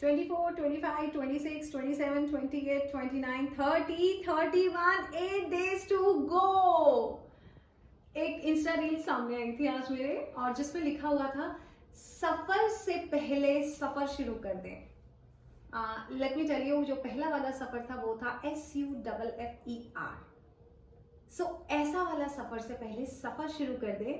24, 25, 26, 27, 28, 29, 30, 31, 8 days to go। एक Insta reel सामने आई थी आज मेरे, और जिसमें लिखा हुआ था सफर से पहले सफर शुरू कर दें। लेट मी टेल यू, जो पहला वाला सफर था वो था SUFFER। ऐसा वाला सफर से पहले सफर शुरू कर दें,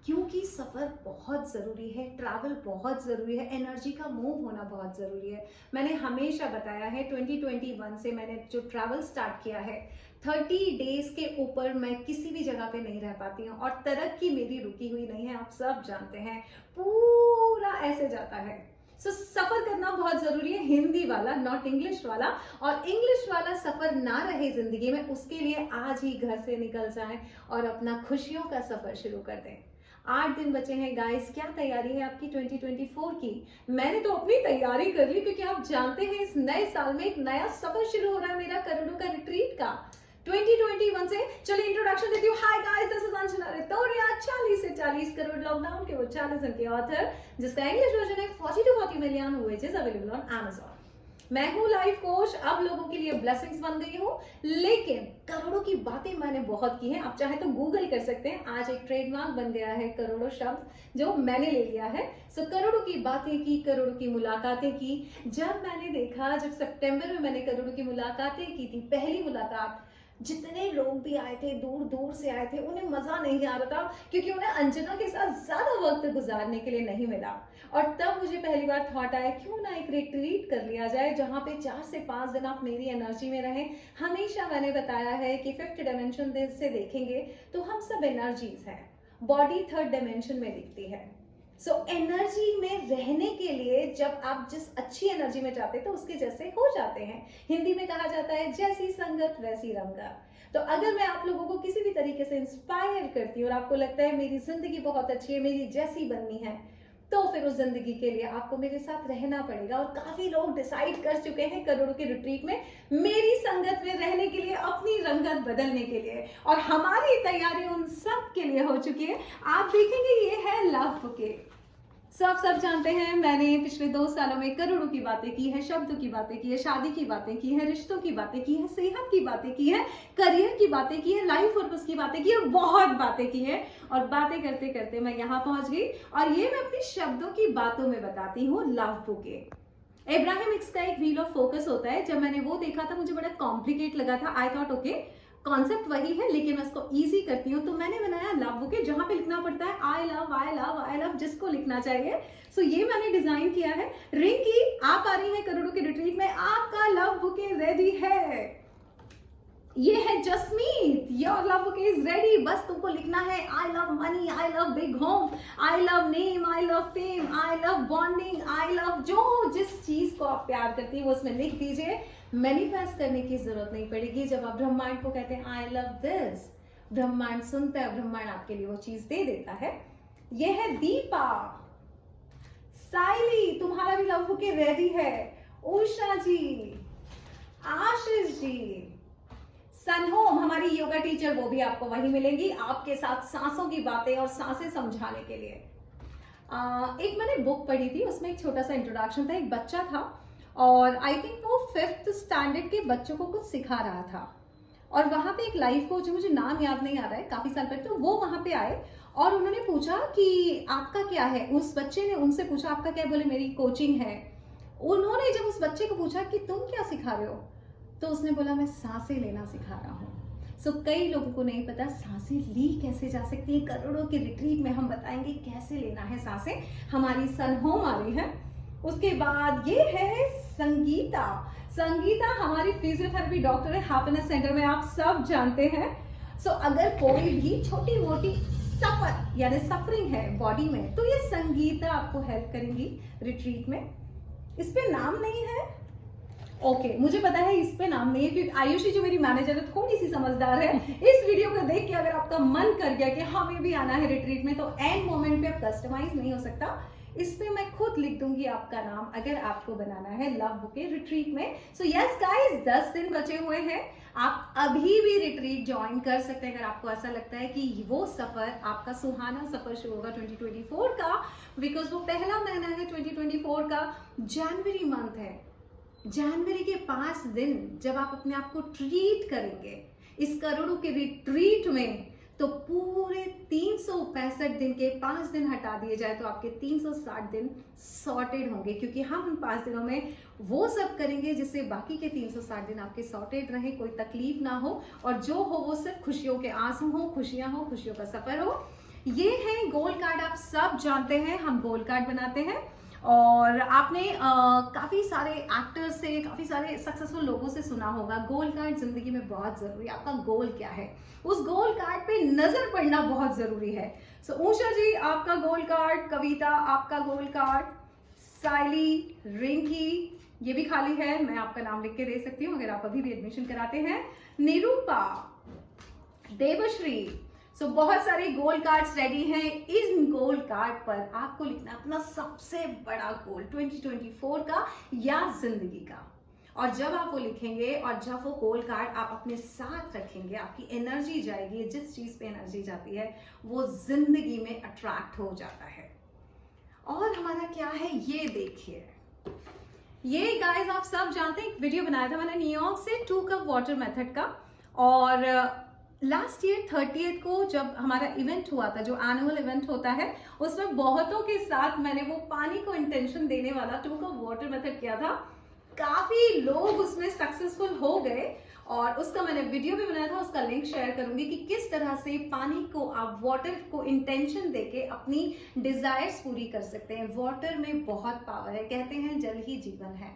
क्योंकि सफर बहुत जरूरी है, ट्रैवल बहुत जरूरी है, एनर्जी का मूव होना बहुत जरूरी है। मैंने हमेशा बताया है, 2021 से मैंने जो ट्रैवल स्टार्ट किया है, 30 डेज के ऊपर मैं किसी भी जगह पे नहीं रह पाती हूँ, और तरक्की मेरी रुकी हुई नहीं है, आप सब जानते हैं, पूरा ऐसे जाता है। सफर करना बहुत जरूरी है, हिंदी वाला, नॉट इंग्लिश वाला। और इंग्लिश वाला सफर ना रहे जिंदगी में, उसके लिए आज ही घर से निकल जाएं और अपना खुशियों का सफर शुरू कर दें। 8 दिन बचे हैं गाइस, क्या तैयारी है आपकी 2024 की? मैंने तो अपनी तैयारी कर ली, क्योंकि आप जानते हैं इस नए साल में एक नया सफर शुरू हो रहा है मेरा, करोड़ों का रिट्रीट का 2021 से। चलिए इंट्रोडक्शन देती हूँ। Hi guys, this is Anjana Ritoria, 40 से 40 करोड़ लॉकडाउन के वो 40 के ऑथर, जिसका इंग्लिश वर्जन है 40 to 40 million, which is available on Amazon। मैं हूँ लाइफ कोच, अब लोगों के लिए ब्लेसिंग्स बन गई हूँ, लेकिन करोड़ों की बातें मैंने बहुत की हैं। आप चाहे तो गूगल कर सकते हैं, आज एक ट्रेडमार्क बन गया है करोड़ों शब्द, जो मैंने ले लिया है। करोड़ों की बातें की, करोड़ों की मुलाकातें की। जब मैंने देखा, जब सितंबर में मैंने करोड़ों की मुलाकातें की थी, पहली मुलाकात, जितने लोग भी आए थे, दूर दूर से आए थे, उन्हें मजा नहीं आ रहा था, क्योंकि उन्हें अंजना के साथ ज्यादा वक्त गुजारने के लिए नहीं मिला। और तब मुझे पहली बार थॉट आया, क्यों ना एक रिट्रीट कर लिया जाए, जहां पे 4 से 5 दिन आप मेरी एनर्जी में रहें। हमेशा मैंने बताया है कि 5th डायमेंशन से देखेंगे तो हम सब एनर्जीज हैं, बॉडी 3rd डायमेंशन में दिखती है। एनर्जी में रहने के लिए जब आप जिस अच्छी एनर्जी में जाते हैं तो उसके जैसे हो जाते हैं। हिंदी में कहा जाता है, जैसी संगत वैसी रंगत। तो अगर मैं आप लोगों को किसी भी तरीके से इंस्पायर करती हूँ और आपको लगता है मेरी जिंदगी बहुत अच्छी है, मेरी जैसी बननी है, तो फिर उस जिंदगी के लिए आपको मेरे साथ रहना पड़ेगा। और काफी लोग डिसाइड कर चुके हैं करोड़ों के रिट्रीट में मेरी संगत में रहने के लिए, अपनी रंगत बदलने के लिए, और हमारी तैयारी उन सब के लिए हो चुकी है। आप देखेंगे ये है लव बुके। आप सब जानते हैं, मैंने पिछले 2 सालों में करोड़ों की बातें की है, शब्दों की बातें की है, शादी की बातें की है, रिश्तों की बातें की है, सेहत की बातें की है, करियर की बातें की है, लाइफ पर्पस की बातें की है, बहुत बातें की है। और बातें करते करते मैं यहाँ पहुंच गई, और ये मैं अपनी शब्दों की बातों में बताती हूँ, लव बुके। एब्राहिमिक्स का एक व्हील ऑफ फोकस होता है। जब मैंने वो देखा था, मुझे बड़ा कॉम्प्लिकेट लगा था। आई थॉट ओके, कॉन्सेप्ट वही है, लेकिन मैं इसको इजी करती हूँ, तो मैंने बनाया लव बुके, जहां पे लिखना पड़ता है I love I love I love, जिसको लिखना चाहिए। ये मैंने डिजाइन किया है। रिंकी, आप आ रही हैं करोड़ों के रिट्रीट में, आपका लव बुके रेडी है। ये है Jasmeet, your love bouquet is ready. बस तुमको लिखना है I love money, I love big home, I love name, I love fame, I love bonding, I love, जो जिस चीज को आप प्यार करती है वो उसमें लिख दीजिए। मैनिफेस्ट करने की जरूरत नहीं पड़ेगी। जब आप ब्रह्मांड को कहते हैं आई लव दिस, ब्रह्मांड सुनता है, ब्रह्मांड आपके लिए वो चीज दे देता है। ये है दीपा। साइली, तुम्हारा भी लव बुके रेडी है। उषा जी, आशीष जी, सनहोम, हमारी योगा टीचर, वो भी आपको वही मिलेंगी, आपके साथ सांसों की बातें और सांसें समझाने के लिए। एक मैंने बुक पढ़ी थी, उसमें एक छोटा सा इंट्रोडक्शन था। एक बच्चा था, और आई थिंक वो 5th स्टैंडर्ड के बच्चों को कुछ सिखा रहा था, और वहां पे एक लाइफ कोच, मुझे नाम याद नहीं आ रहा है, काफी साल पहले, तो वो वहां पे आए और उन्होंने पूछा कि आपका क्या है। उस बच्चे ने उनसे पूछा आपका क्या है, बोले मेरी कोचिंग है। उन्होंने जब उस बच्चे को पूछा कि तुम क्या सिखा रहे हो, तो उसने बोला मैं सांसें लेना सिखा रहा हूँ। कई लोगों को नहीं पता सांसें ली कैसे जा सकती है। करोड़ों के रिट्रीट में हम बताएंगे कैसे लेना है सांसें। हमारी सनहोम आ रही है। उसके बाद ये है संगीता। संगीता हमारी फिजियोथेरेपी डॉक्टर है, हैप्पीनेस सेंटर में, आप सब जानते हैं। अगर कोई भी छोटी मोटी सफर यानी सफरिंग है बॉडी में, तो ये संगीता आपको हेल्प करेंगी रिट्रीट में। इस पे नाम नहीं है, ओके, मुझे पता है इस पे नाम नहीं है, क्योंकि आयुषी जो मेरी मैनेजर है थोड़ी सी समझदार है। इस वीडियो को देख के अगर आपका मन कर गया कि हमें भी आना है रिट्रीट में, तो एंड मोमेंट पे आप कस्टमाइज नहीं हो सकता, इस पे मैं खुद लिख दूंगी आपका नाम, अगर आपको बनाना है लव बुके रिट्रीट में। यस गाइस, 10 दिन बचे हुए हैं। आप अभी भी रिट्रीट ज्वाइन कर सकते हैं अगर आपको ऐसा लगता है कि वो सफर आपका सुहाना सफर शुरू होगा 2024 का, बिकॉज वो पहला महीना है 2024 का, जनवरी मंथ है। जनवरी के 5 दिन जब आप अपने आप को ट्रीट करेंगे इस करोड़ों के रिट्रीट में, तो पूरे 365 दिन के 5 दिन हटा दिए जाए तो आपके 360 दिन सॉर्टेड होंगे, क्योंकि हम उन 5 दिनों में वो सब करेंगे जिससे बाकी के 360 दिन आपके सॉर्टेड रहे, कोई तकलीफ ना हो, और जो हो वो सिर्फ खुशियों के आंसू हो, खुशियों का सफर हो। ये है गोल कार्ड, आप सब जानते हैं हम गोल कार्ड बनाते हैं, और आपने काफी सारे एक्टर्स से, काफी सारे सक्सेसफुल लोगों से सुना होगा गोल कार्ड जिंदगी में बहुत जरूरी है। आपका गोल क्या है, उस गोल कार्ड पे नजर पड़ना बहुत जरूरी है। सो ऊषा जी आपका गोल कार्ड, कविता आपका गोल कार्ड, साइली, रिंकी ये भी खाली है, मैं आपका नाम लिख के दे सकती हूँ अगर आप अभी भी एडमिशन कराते हैं, निरूपा, देवश्री। सो बहुत सारे गोल कार्ड्स रेडी हैं। इस गोल कार्ड पर आपको लिखना अपना सबसे बड़ा गोल 2024 का या जिंदगी का, और जब आप वो लिखेंगे और जब वो गोल कार्ड आप अपने साथ रखेंगे, आपकी एनर्जी जाएगी, जिस चीज पे एनर्जी जाती है वो जिंदगी में अट्रैक्ट हो जाता है। और हमारा क्या है ये देखिए, ये गाइस आप सब जानते हैं, एक वीडियो बनाया था मैंने न्यूयॉर्क से 2 कप वाटर मेथड का, और लास्ट ईयर 30th को जब हमारा इवेंट हुआ था, जो एनुअल इवेंट होता है, उसमें बहुतों के साथ मैंने वो पानी को इंटेंशन देने वाला 2 कप वाटर मेथड किया था। काफी लोग उसमें सक्सेसफुल हो गए और उसका मैंने वीडियो भी बनाया था, उसका लिंक शेयर करूंगी कि किस तरह से पानी को आप वाटर को इंटेंशन देके अपनी डिजायर्स पूरी कर सकते हैं। वाटर में बहुत पावर है, कहते हैं जल ही जीवन है,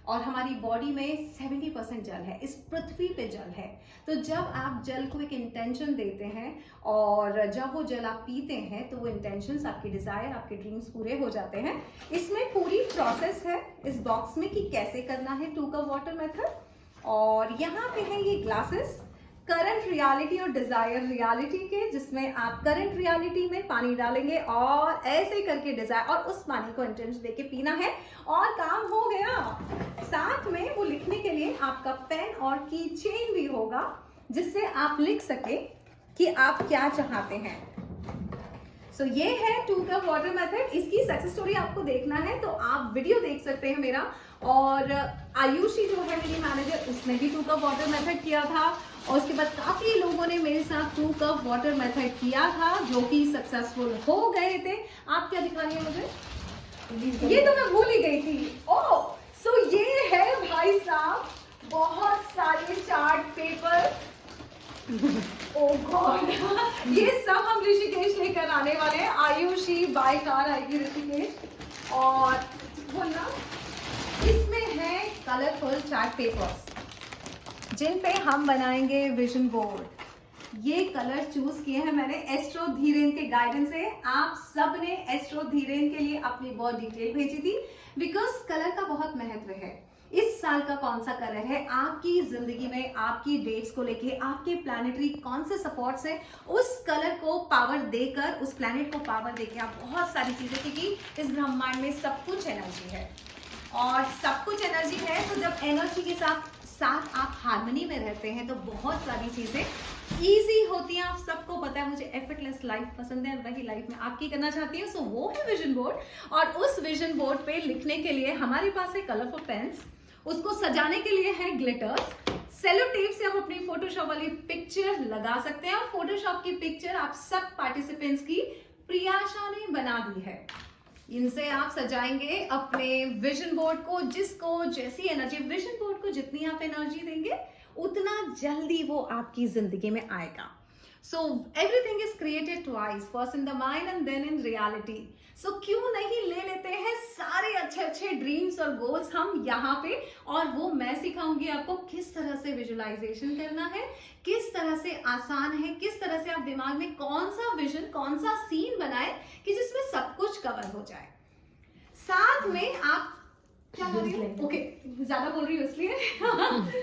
और हमारी बॉडी में 70% जल है, इस पृथ्वी पे जल है। तो जब आप जल को एक इंटेंशन देते हैं और जब वो जल आप पीते हैं तो वो इंटेंशंस, आपकी डिजायर, आपके ड्रीम्स पूरे हो जाते हैं। इसमें पूरी प्रोसेस है इस बॉक्स में कि कैसे करना है 2 कप वाटर मेथड। और यहाँ पे है ये ग्लासेस, करंट रियलिटी और डिजायर रियलिटी के, जिसमें आप करंट रियलिटी में पानी डालेंगे और ऐसे करके डिजायर, और उस पानी को इंटेंशन देके पीना है और काम हो गया। साथ में वो लिखने के लिए आपका पेन और की चेन भी होगा, जिससे आप लिख सके कि आप क्या चाहते हैं। सो ये है 2 कप वाटर मेथड। इसकी सक्सेस स्टोरी आपको देखना है तो आप वीडियो देख सकते हैं मेरा, और आयुषी जो है मेरी मैनेजर, उसने भी 2 कप वाटर मेथड किया था, और उसके बाद काफी लोगों ने मेरे साथ 2 कप वाटर मेथड किया था जो कि सक्सेसफुल हो गए थे। आप क्या दिखा रही है मुझे? ये तो मैं भूल ही गई थी। ओह, सो ये है भाई साहब बहुत सारे चार्ट पेपर। ओह गॉड, ये सब हम ऋषिकेश लेकर आने वाले हैं। आयुषी बाय कार आएगी ऋषिकेश, और बोलना इसमें है कलरफुल चार्ट पेपर्स जिन पे हम बनाएंगे विजन बोर्ड। ये कलर चूज किए हैं मैंने एस्ट्रो धीरेन के गाइडेंस से। आप सब ने एस्ट्रो धीरेन के लिए अपनी बहुत डिटेल भेजी थी, बिकॉज कलर का बहुत महत्व है। इस साल का कौन सा कलर है आपकी जिंदगी में, आपकी डेट्स को लेके, आपके प्लैनेटरी कौन से सपोर्ट्स है, उस कलर को पावर देकर, उस प्लैनेट को पावर देकर आप बहुत सारी चीजें, क्योंकि इस ब्रह्मांड में सब कुछ एनर्जी है, और सब कुछ एनर्जी है तो जब एनर्जी के साथ आप हार्मनी में रहते हैं तो बहुत सारी चीजें इजी होती हैं। आप सबको पता है मुझे एफर्टलेस लाइफ पसंद है, वही लाइफ में आपकी करना चाहती हूँ। सो वो है विजन बोर्ड, और उस विजन बोर्ड पे लिखने के लिए हमारे पास है कलरफुल पेन्स, उसको सजाने के लिए है ग्लिटर्स, सेलो टेप से हम अपनी फोटोशॉप वाली पिक्चर लगा सकते हैं, और फोटोशॉप की पिक्चर आप सब पार्टिसिपेंट्स की प्रियाशा ने बना दी है। इनसे आप सजाएंगे अपने विजन बोर्ड को, जिसको जैसी एनर्जी, विजन बोर्ड को जितनी आप एनर्जी देंगे उतना जल्दी वो आपकी जिंदगी में आएगा। So everything is created twice, first in the mind and then in reality. So क्यों नहीं ले लेते हैं सारे अच्छे अच्छे ड्रीम्स और गोल्स हम यहाँ पे, और वो मैं सिखाऊंगी आपको किस तरह से विजुअलाइजेशन करना है, किस तरह से आसान है, किस तरह से आप दिमाग में कौन सा विजन, कौन सा सीन बनाए कि जिसमें सब कुछ कवर हो जाए। साथ में आप क्या बोल रही हो? ओके, ज्यादा बोल रही हूँ इसलिए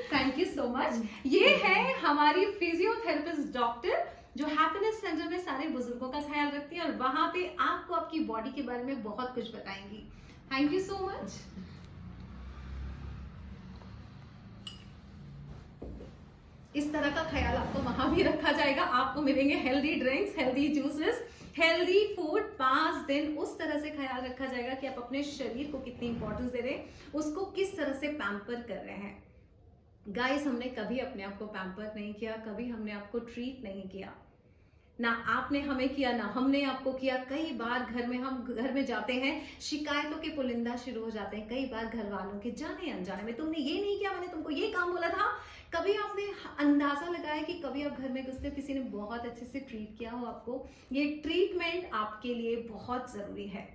थैंक यू सो मच। ये है हमारी फिजियोथेरेपिस्ट डॉक्टर जो हैप्पीनेस सेंटर में सारे बुजुर्गों का ख्याल रखती है, और वहां पे आपको आपकी बॉडी के बारे में बहुत कुछ बताएंगी। Thank you so much. इस तरह का ख्याल आपको वहां भी रखा जाएगा। आपको मिलेंगे healthy drinks, healthy juices, healthy food. 5 दिन उस तरह से ख्याल रखा जाएगा कि आप अपने शरीर को कितनी इंपॉर्टेंस दे रहे हैं, उसको किस तरह से पैम्पर कर रहे हैं। गाइस, हमने कभी अपने आप को पैम्पर नहीं किया, कभी हमने आपको ट्रीट नहीं किया, ना आपने हमें किया ना हमने आपको किया। कई बार हम घर में जाते हैं, शिकायतों के पुलिंदा शुरू हो जाते हैं, कई बार घर वालों के जाने अनजाने में, तुमने ये नहीं किया, मैंने तुमको ये काम बोला था। कभी आपने अंदाजा लगाया कि कभी आप घर में घुसते किसी ने बहुत अच्छे से ट्रीट किया हो आपको? ये ट्रीटमेंट आपके लिए बहुत जरूरी है।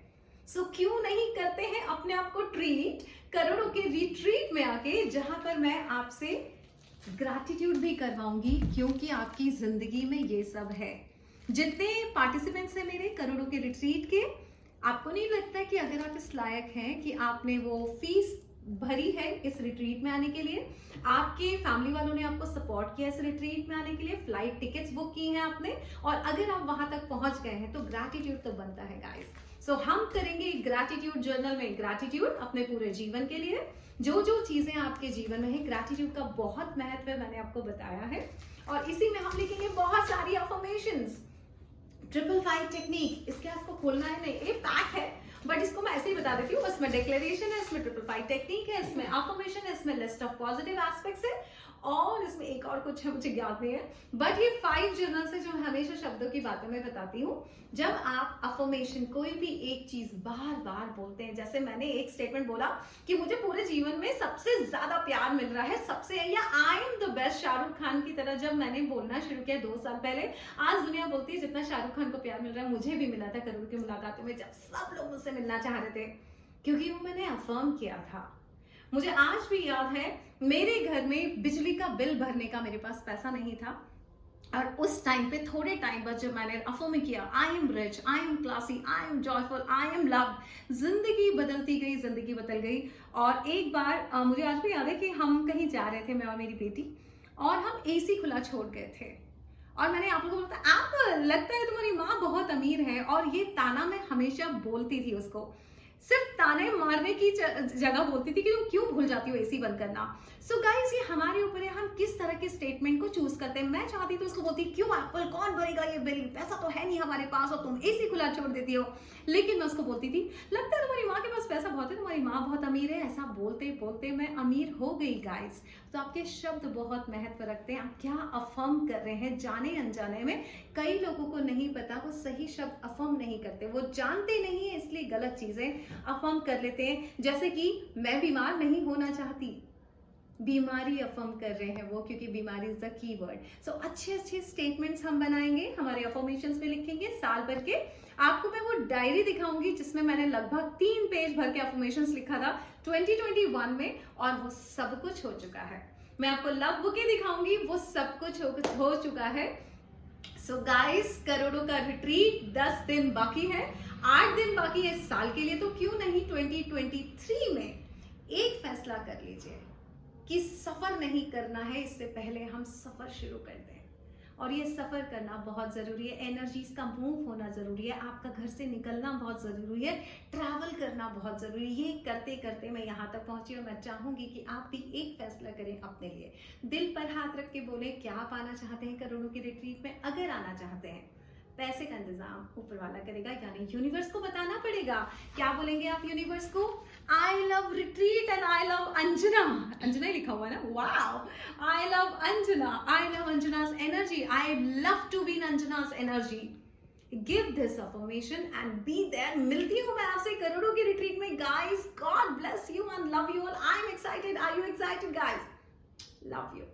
सो क्यों नहीं करते हैं अपने आप को ट्रीट करोड़ों के रिट्रीट में आके, जहां पर मैं आपसे ग्रैटिट्यूड भी करवाऊंगी, क्योंकि आपकी जिंदगी में ये सब है। जितने पार्टिसिपेंट्स हैं मेरे करोड़ों के रिट्रीट के, आपको नहीं लगता कि अगर आप इस लायक हैं कि आपने वो फीस भरी है इस रिट्रीट में आने के लिए, आपके फैमिली वालों ने आपको सपोर्ट किया इस रिट्रीट में आने के लिए, फ्लाइट टिकट्स बुक की हैं आपने, और अगर आप वहां तक पहुंच गए हैं तो ग्रैटिट्यूड तो बनता है गाइस। सो हम करेंगे ग्रैटिट्यूड जर्नल में ग्रैटिट्यूड अपने पूरे जीवन के लिए। जो जो चीजें आपके जीवन में है, ग्रैटिट्यूड का बहुत महत्व है, मैंने आपको बताया है। और इसी में हम लिखेंगे बहुत सारी अफर्मेशंस। 555 टेक्निक, इसके आपको खोलना है नहीं, ये पैक है, बट इसको मैं ऐसे ही बता देती हूँ। इसमें डिक्लेरेशन है, इसमें 555 टेक्निक है, इसमें अफर्मेशन है, इसमें लिस्ट ऑफ पॉजिटिव एस्पेक्ट्स है, और इसमें एक और कुछ है, मुझे याद नहीं है। बट ये 5 जर्नल से जो हमेशा शब्दों की बातें मैं बताती हूँ, जब आप अफर्मेशन कोई भी एक चीज बार बार बोलते हैं, जैसे मैंने एक स्टेटमेंट बोला कि मुझे पूरे जीवन में सबसे ज्यादा प्यार मिल रहा है, सबसे, या I am the best, Shahrukh Khan की तरह जब मैंने बोलना शुरू किया 2 साल पहले, आज दुनिया बोलती है जितना शाहरुख खान को प्यार मिल रहा है मुझे भी मिला था करोड़ की मुलाकातों में, जब सब लोग मुझसे मिलना चाह रहे थे, क्योंकि वो मैंने अफर्म किया था। मुझे आज भी याद है, मेरे घर में बिजली का बिल भरने का मेरे पास पैसा नहीं था, और उस टाइम पे थोड़े टाइम बाद जब मैंने अफर्म किया, I am rich, I am classy, I am joyful, I am loved, जिंदगी बदलती गई, जिंदगी बदल गई। और एक बार मुझे आज भी याद है कि हम कहीं जा रहे थे, मैं और मेरी बेटी, और हम एसी खुला छोड़ गए थे, और मैंने आप लोगों को बताया, आप लगता है तुम्हारी माँ बहुत अमीर है, और ये ताना मैं हमेशा बोलती थी उसको, सिर्फ ताने मारने की जगह बोलती थी कि तुम क्यों भूल जाती हो एसी बंद करना। सो गाइस, ये हमारे ऊपर है, हम किस तरह के स्टेटमेंट को चूज करते हैं। मैं चाहती तो उसको बोलती, क्यों एप्पल, कौन भरेगा ये बिल, पैसा तो है नहीं हमारे पास, और तुम एसी खुला छोड़ देती हो। लेकिन मैं उसको बोलती थी, लगता है तुम्हारी माँ के पास पैसा बहुत है, तुम्हारी माँ बहुत अमीर है। ऐसा बोलते बोलते मैं अमीर हो गई गाइस। तो आपके शब्द बहुत महत्व रखते हैं, आप क्या अफर्म कर रहे हैं जाने अनजाने में। कई लोगों को नहीं पता, वो सही शब्द अफर्म नहीं करते, वो जानते नहीं है, इसलिए गलत चीजें अफर्म कर लेते हैं। जैसे कि मैं बीमार नहीं होना चाहती, बीमारी अफर्म कर रहे हैं वो, क्योंकि बीमारी इज द कीवर्ड। सो अच्छे अच्छे स्टेटमेंट्स हम बनाएंगे, हमारे अफर्मेशंस में लिखेंगे साल भर के। आपको मैं वो डायरी दिखाऊंगी जिसमें मैंने लगभग 3 पेज भर के अफर्मेशंस लिखा था 2021 में, और वो सब कुछ हो चुका है। मैं आपको लव बुके दिखाऊंगी, वो सब कुछ हो चुका है। सो गाइस, करोड़ों का रिट्रीट 10 दिन बाकी है, 8 दिन बाकी है इस साल के लिए। तो क्यों नहीं 2023 में एक फैसला कर लीजिए कि सफर नहीं करना है, इससे पहले हम सफर शुरू कर दें। और ये सफर करना बहुत जरूरी है, एनर्जीज का मूव होना जरूरी है, आपका घर से निकलना बहुत जरूरी है, ट्रैवल करना बहुत जरूरी है। ये करते करते मैं यहाँ तक पहुंची, और मैं चाहूंगी कि आप भी एक फैसला करें अपने लिए। दिल पर हाथ रख के बोले, क्या पाना चाहते हैं करोड़ों की रिट्रीट में? अगर आना चाहते हैं, पैसे का इंतजाम ऊपर वाला करेगा, यानी यूनिवर्स को बताना पड़ेगा। क्या बोलेंगे आप यूनिवर्स को? I love retreat and I love Anjana. Anjana ही लिखा हुआ है ना, wow. I love Anjana, I love Anjana's energy, I love to be in Anjana's energy. Give this affirmation and be there. मिलती हूँ मैं आपसे करोड़ों की रिट्रीट में guys. God bless you and love you all. I am excited, are you excited guys? Love you.